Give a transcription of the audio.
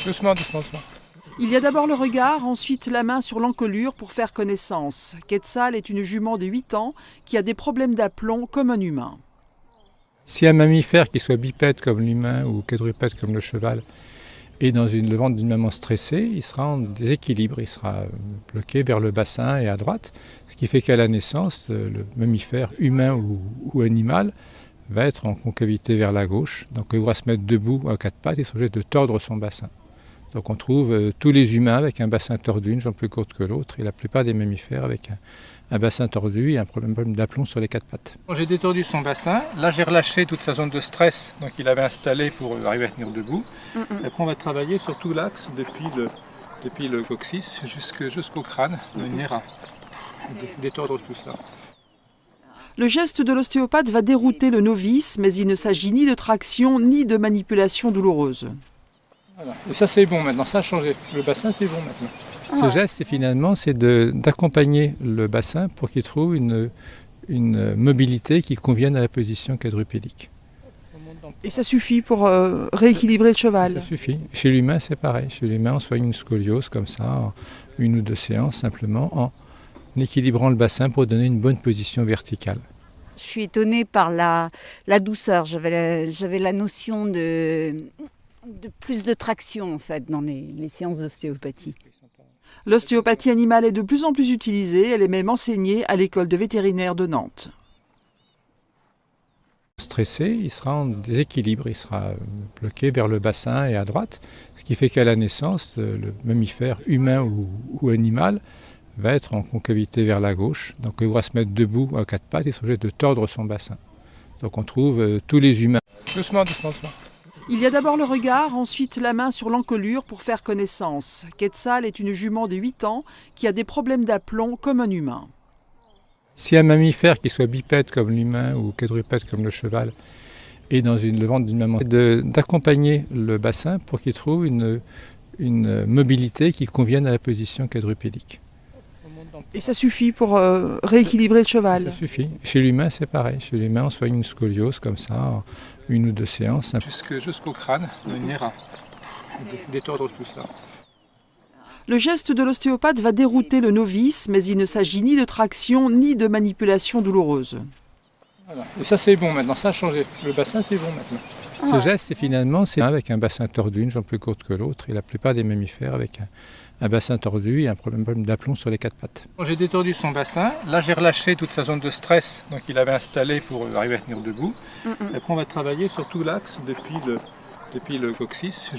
Doucement, doucement, doucement. Il y a d'abord le regard, ensuite la main sur l'encolure pour faire connaissance. Quetzal est une jument de 8 ans qui a des problèmes d'aplomb comme un humain. Si un mammifère qui soit bipède comme l'humain ou quadrupède comme le cheval est dans le ventre d'une maman stressée, il sera en déséquilibre, il sera bloqué vers le bassin et à droite, ce qui fait qu'à la naissance, le mammifère humain ou animal va être en concavité vers la gauche, donc il va se mettre debout à quatre pattes et il sera obligé de tordre son bassin. Donc on trouve tous les humains avec un bassin tordu, une jambe plus courte que l'autre, et la plupart des mammifères avec un bassin tordu et un problème d'aplomb sur les quatre pattes. J'ai détordu son bassin, là j'ai relâché toute sa zone de stress donc il avait installé pour arriver à tenir debout. Après on va travailler sur tout l'axe depuis le coccyx jusqu'au crâne, le néra. Détordre tout ça. Le geste de l'ostéopathe va dérouter le novice, mais il ne s'agit ni de traction ni de manipulation douloureuse. Voilà. Et ça c'est bon maintenant, ça a changé. Le bassin c'est bon maintenant. Ce geste c'est d'accompagner le bassin pour qu'il trouve une mobilité qui convienne à la position quadrupédique. Et ça suffit pour rééquilibrer le cheval? Ça suffit. Chez l'humain c'est pareil. Chez l'humain on soigne une scoliose comme ça, en une ou deux séances simplement en équilibrant le bassin pour donner une bonne position verticale. Je suis étonnée par la douceur. J'avais la notion de plus de traction en fait dans les séances d'ostéopathie. L'ostéopathie animale est de plus en plus utilisée, elle est même enseignée à l'école de vétérinaire de Nantes. Stressé, il sera en déséquilibre, il sera bloqué vers le bassin et à droite, ce qui fait qu'à la naissance, le mammifère humain ou animal va être en concavité vers la gauche, donc il va se mettre debout à quatre pattes et il sera obligé de tordre son bassin. Donc on trouve tous les humains. Doucement, doucement, doucement. Il y a d'abord le regard, ensuite la main sur l'encolure pour faire connaissance. Quetzal est une jument de 8 ans qui a des problèmes d'aplomb comme un humain. Si un mammifère qui soit bipède comme l'humain ou quadrupède comme le cheval est dans le ventre d'une maman, d'accompagner le bassin pour qu'il trouve une mobilité qui convienne à la position quadrupédique. Et ça suffit pour rééquilibrer le cheval? Ça suffit. Chez l'humain c'est pareil. Chez l'humain on soigne une scoliose comme ça, en une ou deux séances. Jusqu'au crâne, le néra. Détordre tout ça. Le geste de l'ostéopathe va dérouter le novice, mais il ne s'agit ni de traction ni de manipulation douloureuse. Voilà. Et ça c'est bon maintenant, ça a changé. Le bassin c'est bon maintenant. Ce geste c'est avec un bassin tordu, une jambe plus courte que l'autre, et la plupart des mammifères avec un bassin tordu et un problème d'aplomb sur les quatre pattes. J'ai détordu son bassin, là j'ai relâché toute sa zone de stress donc il avait installé pour arriver à tenir debout. Après on va travailler sur tout l'axe depuis le coccyx